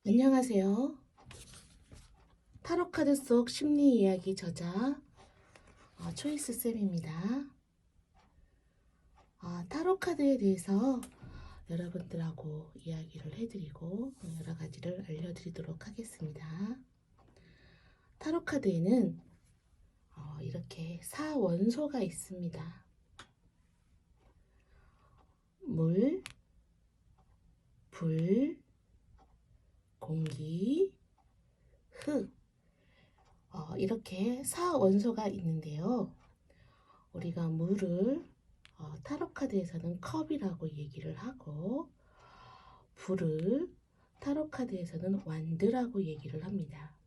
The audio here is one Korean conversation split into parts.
안녕하세요. 타로카드 속 심리 이야기 저자 초이스 쌤입니다. 타로카드에 대해서 여러분들하고 이야기를 해드리고 여러 가지를 알려드리도록 하겠습니다. 타로카드에는 이렇게 4원소가 있습니다. 물, 불, 공기, 흙 이렇게 4원소가 있는데요. 우리가 물을 타로카드에서는 컵이라고 얘기를 하고, 불을 타로카드에서는 완드라고 얘기를 합니다.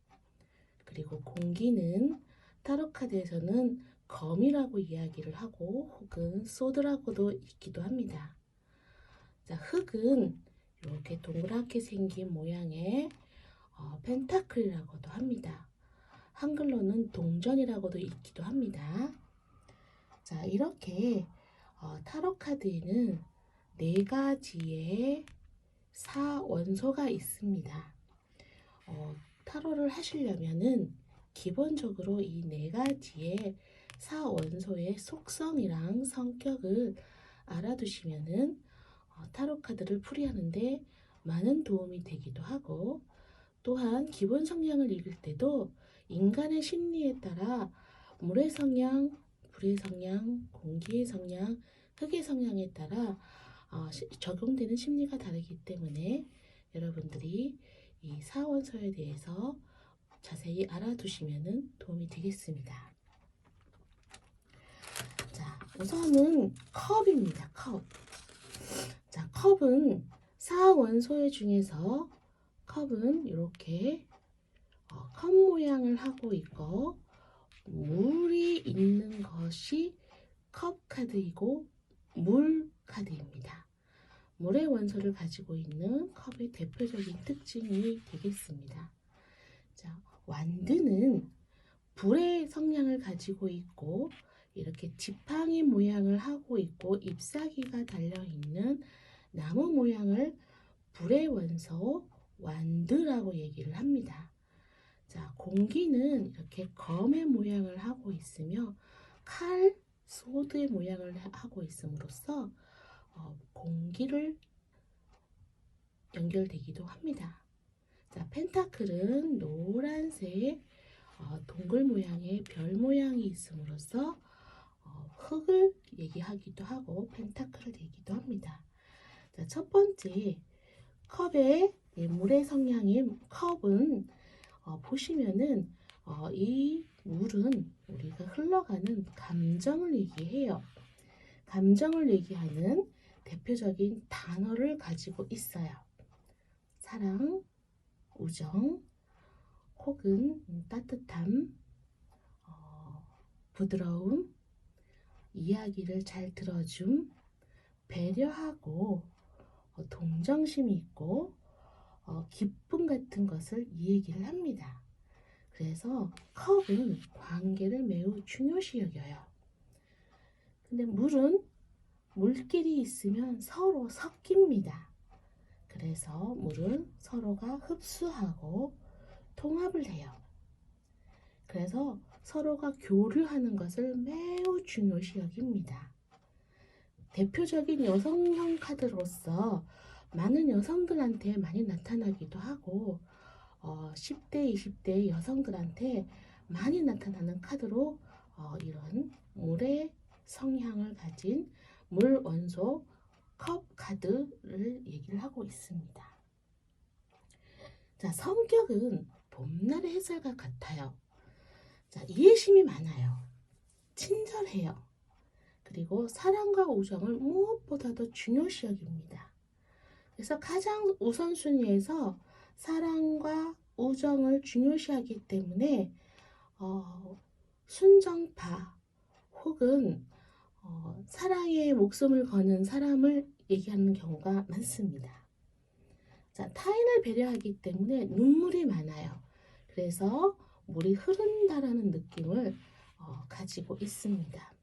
그리고 공기는 타로카드에서는 검이라고 이야기를 하고 혹은 소드라고도 읽기도 합니다. 자, 흙은 이렇게 동그랗게 생긴 모양의 펜타클이라고도 합니다. 한글로는 동전이라고도 읽기도 합니다. 자, 이렇게 타로 카드에는 네 가지의 사원소가 있습니다. 타로를 하시려면은 기본적으로 이 네 가지의 사원소의 속성이랑 성격을 알아두시면은 타로 카드를 풀이하는데 많은 도움이 되기도 하고, 또한 기본 성향을 읽을 때도 인간의 심리에 따라 물의 성향, 불의 성향, 공기의 성향, 흙의 성향에 따라 적용되는 심리가 다르기 때문에 여러분들이 이 사원소에 대해서 자세히 알아두시면 도움이 되겠습니다. 자, 우선은 컵입니다. 컵. 자, 컵은 사원소 중에서 컵은 이렇게 컵 모양을 하고 있고, 물이 있는 것이 컵 카드이고 물 카드입니다. 물의 원소를 가지고 있는 컵의 대표적인 특징이 되겠습니다. 자, 완드는 불의 성향을 가지고 있고 이렇게 지팡이 모양을 하고 있고 잎사귀가 달려있는 나무 모양을 불의 원소 완드라고 얘기를 합니다. 자, 공기는 이렇게 검의 모양을 하고 있으며 칼, 소드의 모양을 하고 있음으로써 공기를 연결되기도 합니다. 자, 펜타클은 노란색 동글 모양의 별 모양이 있음으로써 흙을 얘기하기도 하고 펜타클을 얘기도 합니다. 자, 첫 번째 컵의 물의 성향인 컵은 보시면은 이 물은 우리가 흘러가는 감정을 얘기해요. 감정을 얘기하는 대표적인 단어를 가지고 있어요. 사랑, 우정, 혹은 따뜻함, 부드러움, 이야기를 잘 들어줌, 배려하고 동정심이 있고 기쁨 같은 것을 이 얘기를 합니다. 그래서 컵은 관계를 매우 중요시 여겨요. 근데 물은 물끼리 있으면 서로 섞입니다. 그래서 물은 서로가 흡수하고 통합을 해요. 그래서 서로가 교류하는 것을 매우 중요시 여깁니다. 대표적인 여성형 카드로서 많은 여성들한테 많이 나타나기도 하고 10대, 20대 여성들한테 많이 나타나는 카드로 이런 물의 성향을 가진 물 원소 컵 카드를 얘기를 하고 있습니다. 자, 성격은 봄날의 햇살과 같아요. 자, 이해심이 많아요. 친절해요. 그리고 사랑과 우정을 무엇보다도 중요시 여깁니다. 그래서 가장 우선순위에서 사랑과 우정을 중요시하기 때문에 순정파 혹은 사랑에 목숨을 거는 사람을 얘기하는 경우가 많습니다. 자, 타인을 배려하기 때문에 눈물이 많아요. 그래서 물이 흐른다라는 느낌을 가지고 있습니다.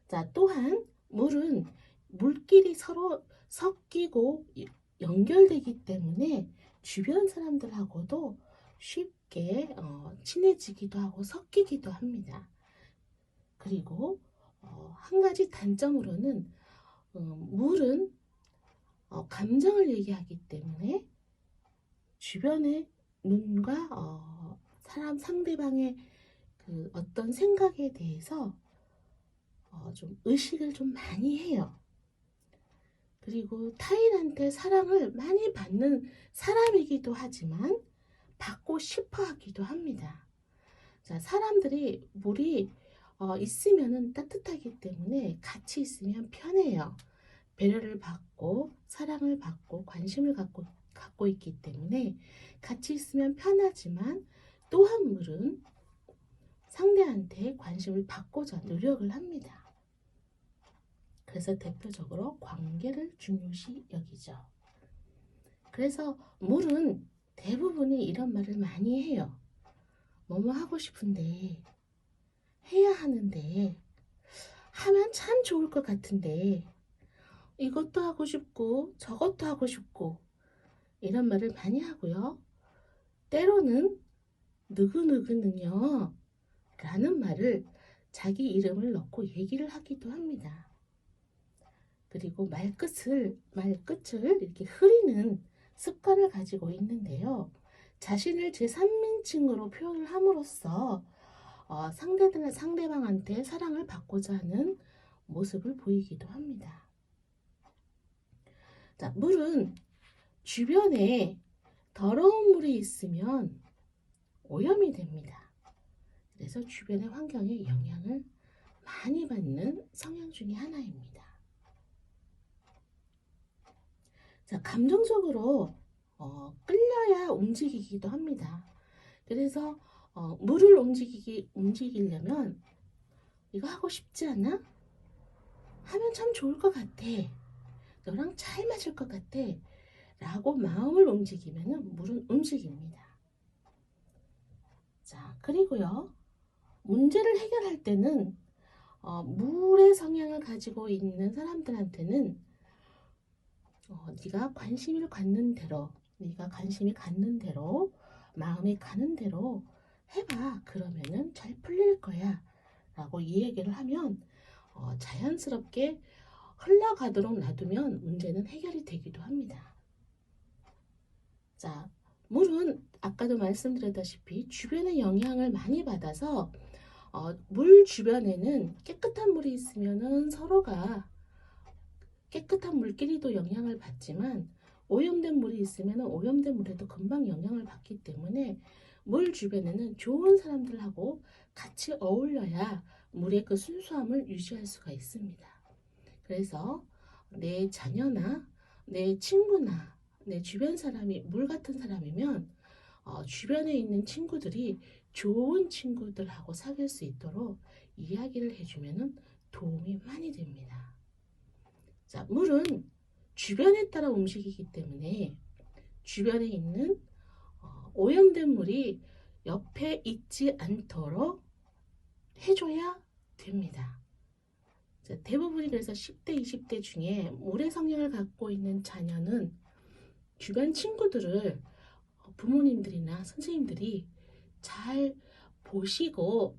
자, 또한 물은 물끼리 서로 섞이고 연결되기 때문에 주변 사람들하고도 쉽게 친해지기도 하고 섞이기도 합니다. 그리고 한 가지 단점으로는 물은 감정을 얘기하기 때문에 주변의 눈과 사람 상대방의 그 어떤 생각에 대해서 좀 의식을 좀 많이 해요. 그리고 타인한테 사랑을 많이 받는 사람이기도 하지만 받고 싶어 하기도 합니다. 자, 사람들이 물이 있으면은 따뜻하기 때문에 같이 있으면 편해요. 배려를 받고 사랑을 받고 관심을 갖고 있기 때문에 같이 있으면 편하지만 또한 물은 상대한테 관심을 받고자 노력을 합니다. 그래서 대표적으로 관계를 중요시 여기죠. 그래서 물은 대부분이 이런 말을 많이 해요. 뭐뭐 하고 싶은데, 해야 하는데, 하면 참 좋을 것 같은데, 이것도 하고 싶고 저것도 하고 싶고 이런 말을 많이 하고요. 때로는 누구누구는요 라는 말을 자기 이름을 넣고 얘기를 하기도 합니다. 그리고 말끝을 이렇게 흐리는 습관을 가지고 있는데요. 자신을 제3인칭으로 표현을 함으로써 상대방한테 사랑을 받고자 하는 모습을 보이기도 합니다. 자, 물은 주변에 더러운 물이 있으면 오염이 됩니다. 그래서 주변의 환경에 영향을 많이 받는 성향 중에 하나입니다. 자, 감정적으로 끌려야 움직이기도 합니다. 그래서 물을 움직이려면 이거 하고 싶지 않아? 하면 참 좋을 것 같아. 너랑 잘 맞을 것 같아. 라고 마음을 움직이면 물은 움직입니다. 자, 그리고요. 문제를 해결할 때는 물의 성향을 가지고 있는 사람들한테는 네가 관심이 갖는 대로 마음이 가는 대로 해봐. 그러면은 잘 풀릴 거야. 라고 이 얘기를 하면 자연스럽게 흘러가도록 놔두면 문제는 해결이 되기도 합니다. 자, 물은 아까도 말씀드렸다시피 주변의 영향을 많이 받아서 물 주변에는 깨끗한 물이 있으면은 서로가 깨끗한 물끼리도 영향을 받지만 오염된 물이 있으면 오염된 물에도 금방 영향을 받기 때문에 물 주변에는 좋은 사람들하고 같이 어울려야 물의 그 순수함을 유지할 수가 있습니다. 그래서 내 자녀나 내 친구나 내 주변 사람이 물 같은 사람이면 주변에 있는 친구들이 좋은 친구들하고 사귈 수 있도록 이야기를 해주면 도움이 많이 됩니다. 자, 물은 주변에 따라 움직이기 때문에 주변에 있는 오염된 물이 옆에 있지 않도록 해줘야 됩니다. 자, 대부분이 그래서 10대, 20대 중에 물의 성향을 갖고 있는 자녀는 주변 친구들을 부모님들이나 선생님들이 잘 보시고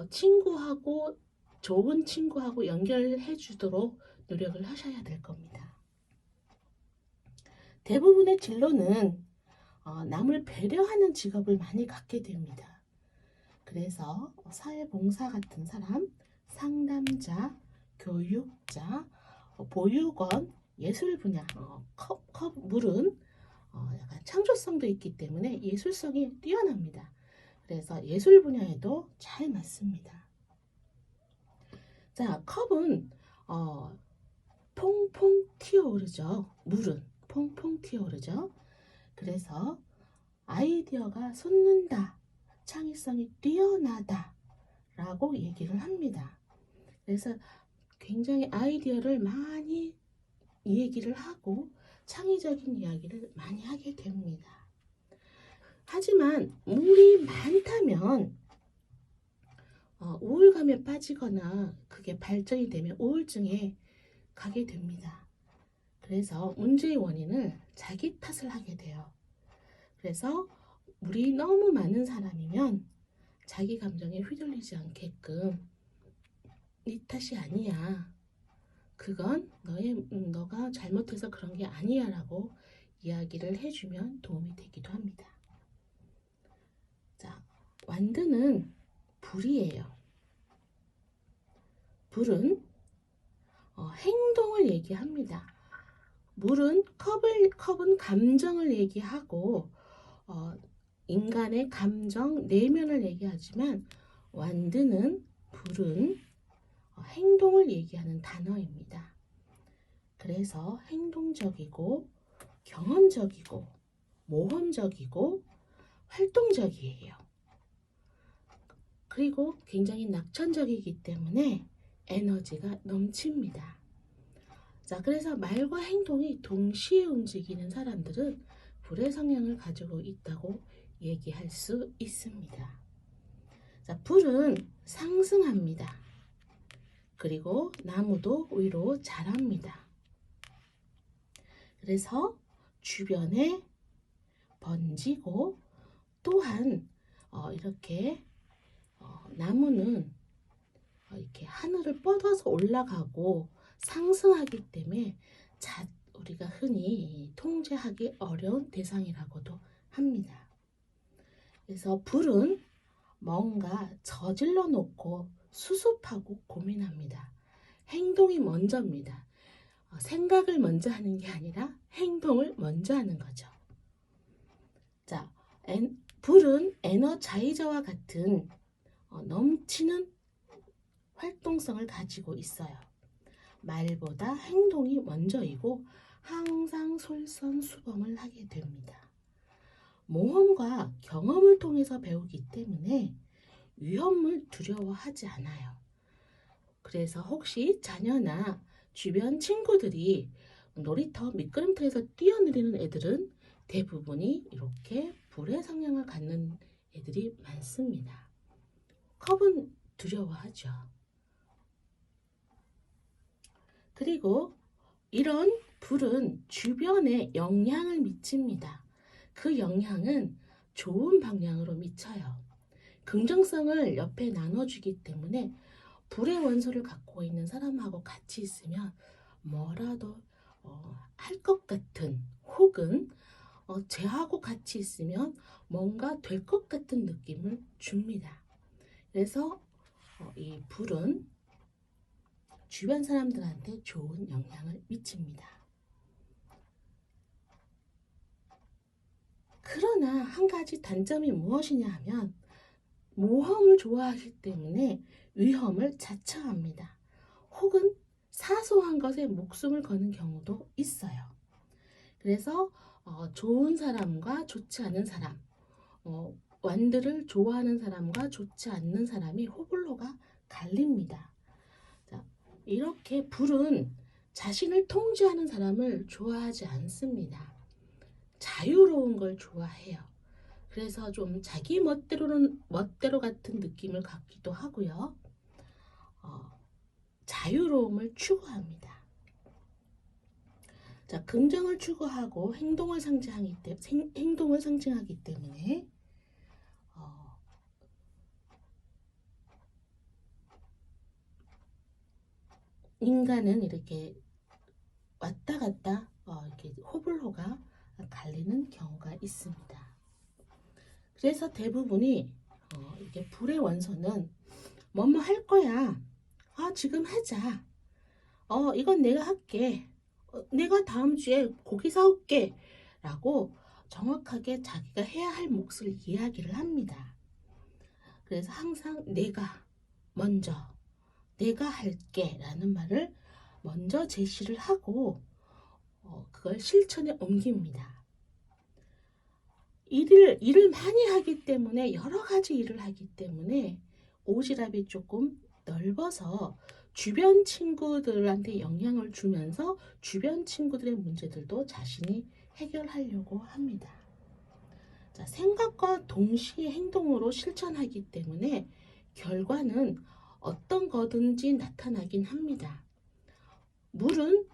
친구하고 좋은 친구하고 연결해 주도록 노력을 하셔야 될 겁니다. 대부분의 진로는 남을 배려하는 직업을 많이 갖게 됩니다. 그래서 사회봉사 같은 사람, 상담자, 교육자, 보육원, 예술 분야, 물은 약간 창조성도 있기 때문에 예술성이 뛰어납니다. 그래서 예술 분야에도 잘 맞습니다. 자, 컵은 퐁퐁 튀어오르죠. 물은 퐁퐁 튀어오르죠. 그래서 아이디어가 솟는다, 창의성이 뛰어나다 라고 얘기를 합니다. 그래서 굉장히 아이디어를 많이 얘기를 하고 창의적인 이야기를 많이 하게 됩니다. 하지만 물이 많다면 우울감에 빠지거나 그게 발전이 되면 우울증에 가게 됩니다. 그래서 문제의 원인을 자기 탓을 하게 돼요. 그래서 물이 너무 많은 사람이면 자기 감정에 휘둘리지 않게끔 네 탓이 아니야. 그건 너가 잘못해서 그런 게 아니야 라고 이야기를 해주면 도움이 되기도 합니다. 자, 완드는 불이에요. 불은 행동을 얘기합니다. 컵은 감정을 얘기하고 인간의 감정, 내면을 얘기하지만 불은 행동을 얘기하는 단어입니다. 그래서 행동적이고 경험적이고 모험적이고 활동적이에요. 그리고 굉장히 낙천적이기 때문에 에너지가 넘칩니다. 자, 그래서 말과 행동이 동시에 움직이는 사람들은 불의 성향을 가지고 있다고 얘기할 수 있습니다. 자, 불은 상승합니다. 그리고 나무도 위로 자랍니다. 그래서 주변에 번지고 또한 이렇게 나무는 이렇게 하늘을 뻗어서 올라가고 상승하기 때문에 우리가 흔히 통제하기 어려운 대상이라고도 합니다. 그래서 불은 뭔가 저질러 놓고 수습하고 고민합니다. 행동이 먼저입니다. 생각을 먼저 하는 게 아니라 행동을 먼저 하는 거죠. 자, 불은 에너자이저와 같은 넘치는 활동성을 가지고 있어요. 말보다 행동이 먼저이고 항상 솔선수범을 하게 됩니다. 모험과 경험을 통해서 배우기 때문에 위험을 두려워하지 않아요. 그래서 혹시 자녀나 주변 친구들이 놀이터 미끄럼틀에서 뛰어내리는 애들은 대부분이 이렇게 불의 성향을 갖는 애들이 많습니다. 컵은 두려워하죠. 그리고 이런 불은 주변에 영향을 미칩니다. 그 영향은 좋은 방향으로 미쳐요. 긍정성을 옆에 나눠주기 때문에 불의 원소를 갖고 있는 사람하고 같이 있으면 뭐라도 할 것 같은 혹은 쟤하고 같이 있으면 뭔가 될 것 같은 느낌을 줍니다. 그래서 이 불은 주변 사람들한테 좋은 영향을 미칩니다. 그러나 한 가지 단점이 무엇이냐 하면 모험을 좋아하기 때문에 위험을 자처합니다. 혹은 사소한 것에 목숨을 거는 경우도 있어요. 그래서 좋은 사람과 좋지 않은 사람, 완드를 좋아하는 사람과 좋지 않는 사람이 호불호가 갈립니다. 자, 이렇게 불은 자신을 통제하는 사람을 좋아하지 않습니다. 자유로운 걸 좋아해요. 그래서 좀 자기 멋대로 같은 느낌을 갖기도 하고요. 자유로움을 추구합니다. 자, 긍정을 추구하고 행동을 상징하기 때문에 인간은 이렇게 왔다 갔다 이렇게 호불호가 갈리는 경우가 있습니다. 그래서 대부분이 이게 불의 원소는 뭐뭐 할 거야. 지금 하자. 이건 내가 할게. 내가 다음 주에 고기 사올게. 라고 정확하게 자기가 해야 할 몫을 이야기를 합니다. 그래서 항상 내가 할게 라는 말을 먼저 제시를 하고 그걸 실천에 옮깁니다. 일을 많이 하기 때문에 여러 가지 일을 하기 때문에 오지랖이 조금 넓어서 주변 친구들한테 영향을 주면서 주변 친구들의 문제들도 자신이 해결하려고 합니다. 자, 생각과 동시에 행동으로 실천하기 때문에 결과는 어떤 거든지 나타나긴 합니다. 물은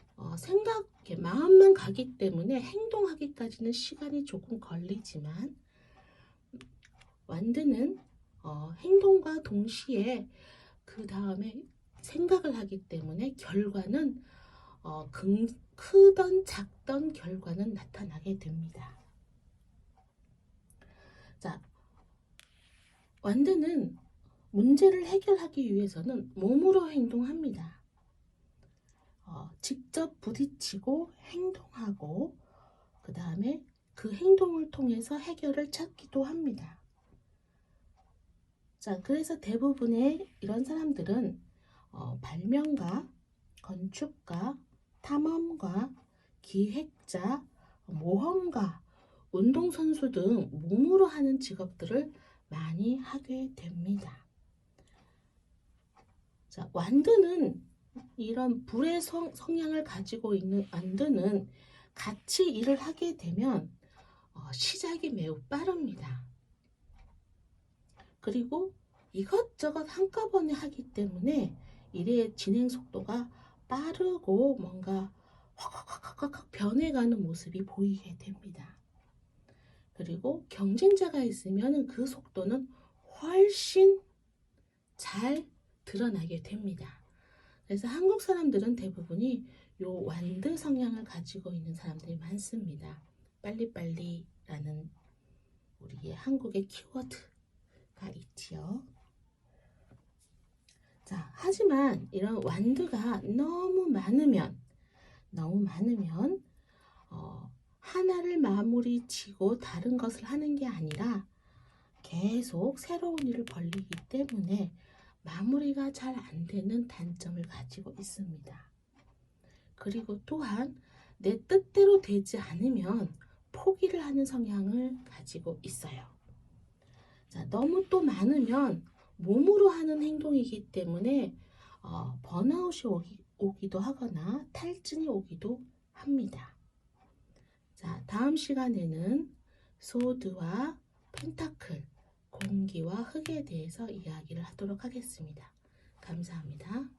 이렇게 마음만 가기 때문에 행동하기까지는 시간이 조금 걸리지만 완드는 행동과 동시에 그 다음에 생각을 하기 때문에 결과는 크던 작던 결과는 나타나게 됩니다. 자, 완드는 문제를 해결하기 위해서는 몸으로 행동합니다. 직접 부딪히고 행동하고 그 다음에 그 행동을 통해서 해결을 찾기도 합니다. 자, 그래서 대부분의 이런 사람들은 발명가, 건축가, 탐험가, 기획자, 모험가, 운동선수 등 몸으로 하는 직업들을 많이 하게 됩니다. 자, 완드는 이런 불의 성향을 가지고 있는 완드는 같이 일을 하게 되면 시작이 매우 빠릅니다. 그리고 이것저것 한꺼번에 하기 때문에 일의 진행 속도가 빠르고 뭔가 확 변해가는 모습이 보이게 됩니다. 그리고 경쟁자가 있으면 그 속도는 훨씬 잘 드러나게 됩니다. 그래서 한국 사람들은 대부분이 요 완드 성향을 가지고 있는 사람들이 많습니다. 빨리빨리라는 우리의 한국의 키워드가 있지요. 자, 하지만 이런 완드가 너무 많으면 하나를 마무리 지고 다른 것을 하는 게 아니라 계속 새로운 일을 벌리기 때문에 마무리가 잘 안 되는 단점을 가지고 있습니다. 그리고 또한 내 뜻대로 되지 않으면 포기를 하는 성향을 가지고 있어요. 자, 너무 또 많으면 몸으로 하는 행동이기 때문에 번아웃이 오기도 하거나 탈진이 오기도 합니다. 자, 다음 시간에는 소드와 펜타클, 공기와 흙에 대해서 이야기를 하도록 하겠습니다. 감사합니다.